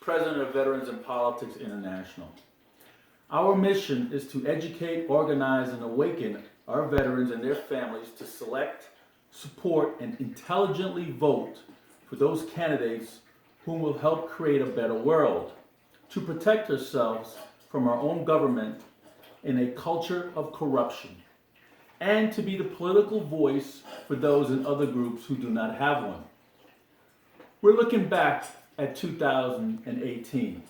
President of Veterans in Politics International. Our mission is to educate, organize, and awaken our veterans and their families to select, support, and intelligently vote for those candidates who will help create a better world, to protect ourselves from our own government in a culture of corruption, and to be the political voice for those in other groups who do not have one. We're looking back at 2018.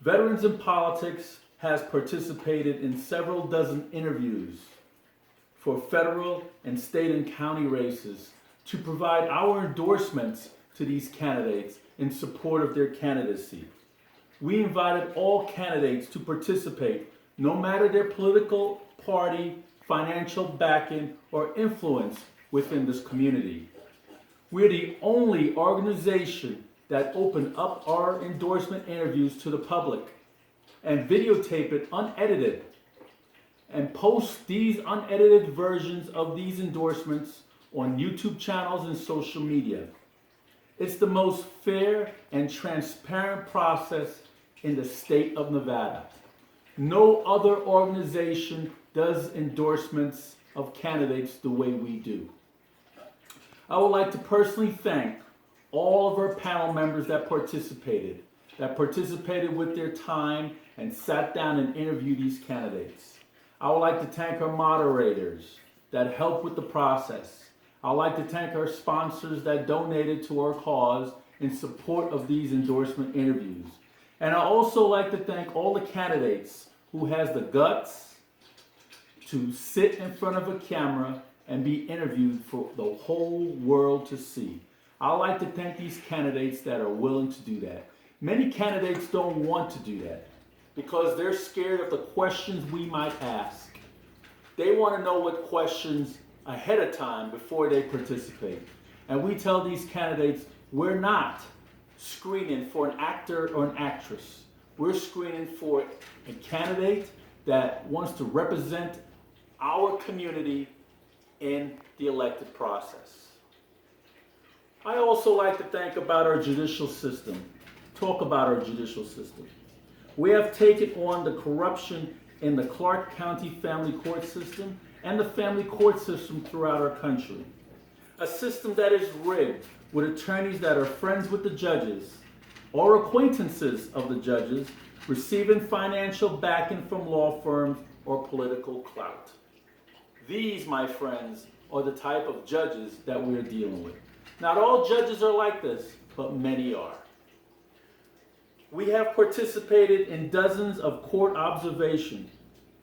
Veterans in Politics has participated in several dozen interviews for federal and state and county races to provide our endorsements to these candidates in support of their candidacy. We invited all candidates to participate, no matter their political party, financial backing, or influence within this community. We're the only organization that opened up our endorsement interviews to the public and videotape it unedited and post these unedited versions of these endorsements on YouTube channels and social media. It's the most fair and transparent process in the state of Nevada. No other organization does endorsements of candidates the way we do. I would like to personally thank all of our panel members that participated with their time and sat down and interviewed these candidates. I would like to thank our moderators that helped with the process. I would like to thank our sponsors that donated to our cause in support of these endorsement interviews. And I also like to thank all the candidates who has the guts to sit in front of a camera and be interviewed for the whole world to see. I like to thank these candidates that are willing to do that. Many candidates don't want to do that because they're scared of the questions we might ask. They want to know what questions ahead of time before they participate. And we tell these candidates, we're not screening for an actor or an actress. We're screening for a candidate that wants to represent our community in the elected process. I also like to talk about our judicial system. We have taken on the corruption in the Clark County Family Court System and the family court system throughout our country. A system that is rigged with attorneys that are friends with the judges or acquaintances of the judges receiving financial backing from law firms or political clout. These, my friends, are the type of judges that we're dealing with. Not all judges are like this, but many are. We have participated in dozens of court observations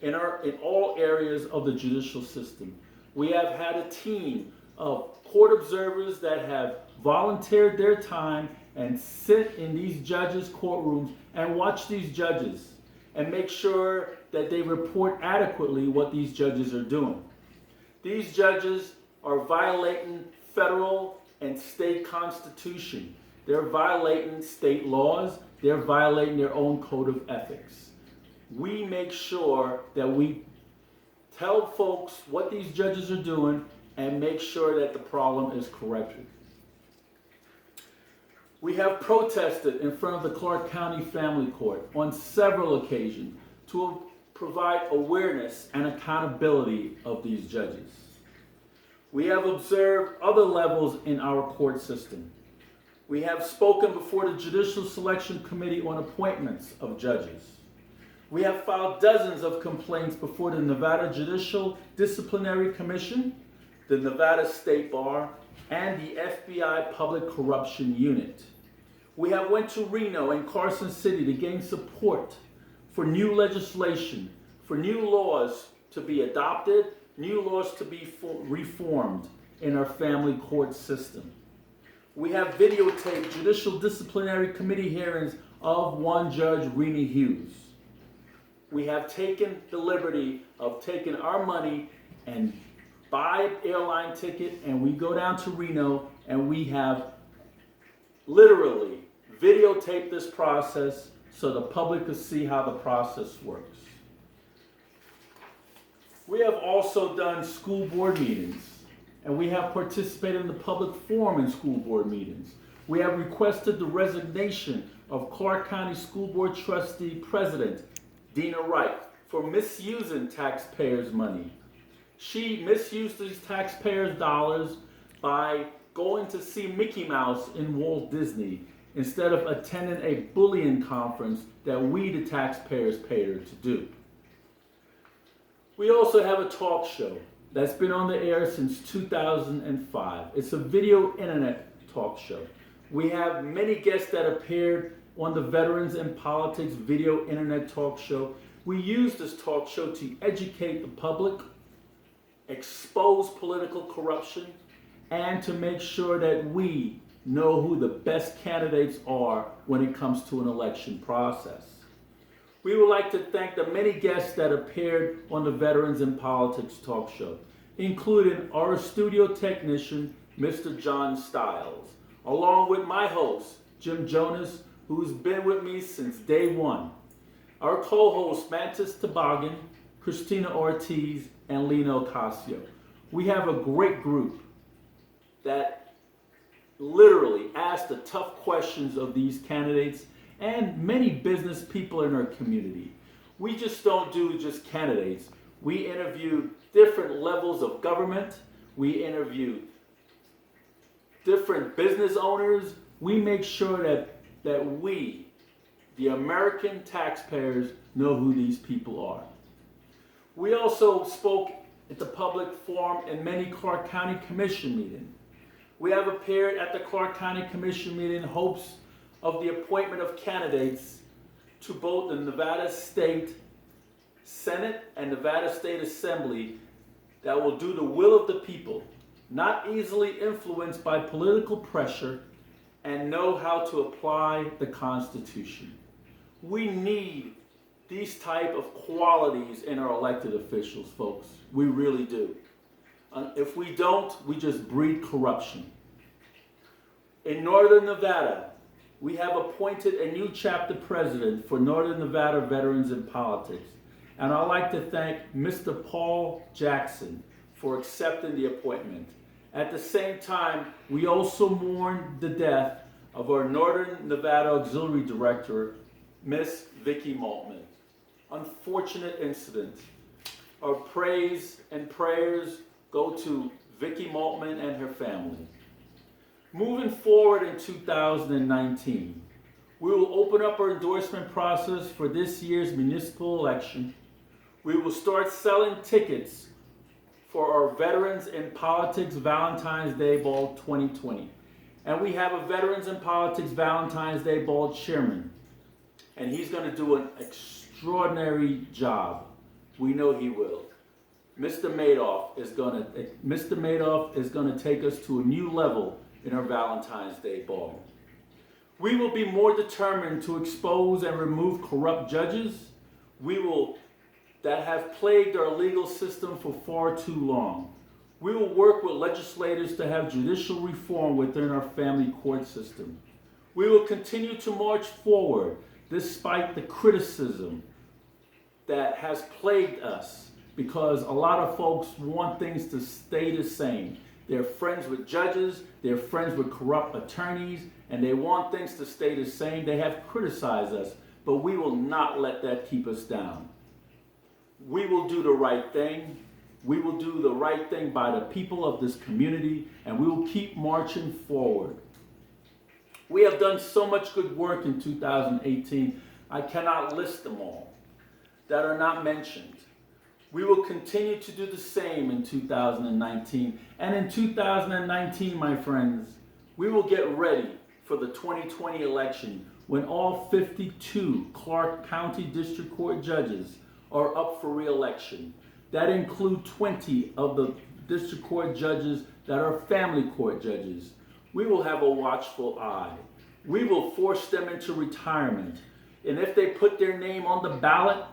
in all areas of the judicial system. We have had a team of court observers that have volunteered their time and sit in these judges' courtrooms and watch these judges and make sure that they report adequately what these judges are doing. These judges are violating federal and state constitution. They're violating state laws. They're violating their own code of ethics. We make sure that we tell folks what these judges are doing and make sure that the problem is corrected. We have protested in front of the Clark County Family Court on several occasions to provide awareness and accountability of these judges. We have observed other levels in our court system. We have spoken before the Judicial Selection Committee on appointments of judges. We have filed dozens of complaints before the Nevada Judicial Disciplinary Commission, the Nevada State Bar, and the FBI Public Corruption Unit. We have went to Reno and Carson City to gain support for new legislation, for new laws to be adopted, new laws to be reformed in our family court system. We have videotaped Judicial Disciplinary Committee hearings of one Judge Rena Hughes. We have taken the liberty of taking our money and buy an airline ticket, and we go down to Reno and we have literally videotaped this process so the public can see how the process works. We have also done school board meetings, and we have participated in the public forum in school board meetings. We have requested the resignation of Clark County School Board Trustee President Dina Wright for misusing taxpayers' money. She misused these taxpayers' dollars by going to see Mickey Mouse in Walt Disney instead of attending a bullying conference that we, the taxpayers, paid her to do. We also have a talk show that's been on the air since 2005. It's a video internet talk show. We have many guests that appeared on the Veterans in Politics video internet talk show. We use this talk show to educate the public, expose political corruption, and to make sure that we know who the best candidates are when it comes to an election process. We would like to thank the many guests that appeared on the Veterans in Politics talk show, including our studio technician, Mr. John Stiles, along with my host, Jim Jonas, who's been with me since day one, our co-hosts, Mantis Toboggan, Christina Ortiz, and Lino Ocasio. We have a great group that literally asked the tough questions of these candidates and many business people in our community. We just don't do just candidates. We interview different levels of government. We interview different business owners. We make sure that we, the American taxpayers, know who these people are. We also spoke at the public forum in many Clark County Commission meetings. We have appeared at the Clark County Commission meeting in hopes of the appointment of candidates to both the Nevada State Senate and Nevada State Assembly that will do the will of the people, not easily influenced by political pressure, and know how to apply the Constitution. We need these type of qualities in our elected officials, folks. We really do. If we don't, we just breed corruption. In Northern Nevada, we have appointed a new chapter president for Northern Nevada Veterans in Politics. And I'd like to thank Mr. Paul Jackson for accepting the appointment. At the same time, we also mourn the death of our Northern Nevada Auxiliary Director, Miss Vicki Maltman. Unfortunate incident. Our praise and prayers go to Vicki Maltman and her family. Moving forward in 2019, we will open up our endorsement process for this year's municipal election. We will start selling tickets for our Veterans in Politics Valentine's Day Ball 2020. And we have a Veterans in Politics Valentine's Day Ball chairman. And he's going to do an extraordinary job. We know he will. Mr. Madoff is going to take us to a new level in our Valentine's Day Ball. We will be more determined to expose and remove corrupt judges that have plagued our legal system for far too long. We will work with legislators to have judicial reform within our family court system. We will continue to march forward despite the criticism that has plagued us, because a lot of folks want things to stay the same. They're friends with judges, they're friends with corrupt attorneys, and they want things to stay the same. They have criticized us, but we will not let that keep us down. We will do the right thing. We will do the right thing by the people of this community, and we will keep marching forward. We have done so much good work in 2018, I cannot list them all that are not mentioned. We will continue to do the same in 2019. And in 2019, my friends, we will get ready for the 2020 election when all 52 Clark County District Court judges are up for re-election. That includes 20 of the District Court judges that are family court judges. We will have a watchful eye. We will force them into retirement. And if they put their name on the ballot,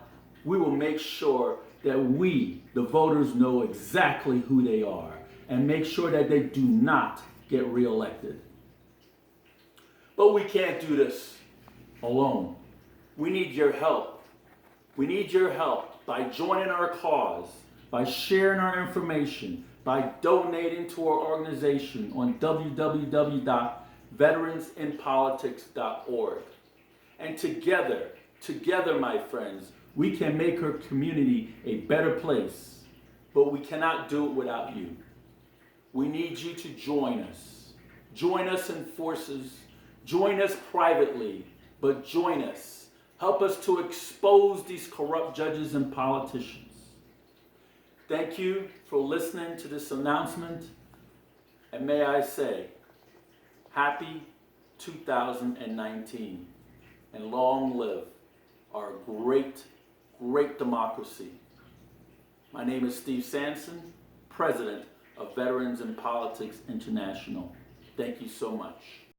we will make sure that we, the voters, know exactly who they are and make sure that they do not get reelected. But we can't do this alone. We need your help. We need your help by joining our cause, by sharing our information, by donating to our organization on www.veteransinpolitics.org. veteransinpolitics.org. And together, my friends, we can make our community a better place, but we cannot do it without you. We need you to join us. Join us in forces. Join us privately, but join us. Help us to expose these corrupt judges and politicians. Thank you for listening to this announcement. And may I say, happy 2019. And long live our great, great democracy. My name is Steve Sanson, President of Veterans in Politics International. Thank you so much.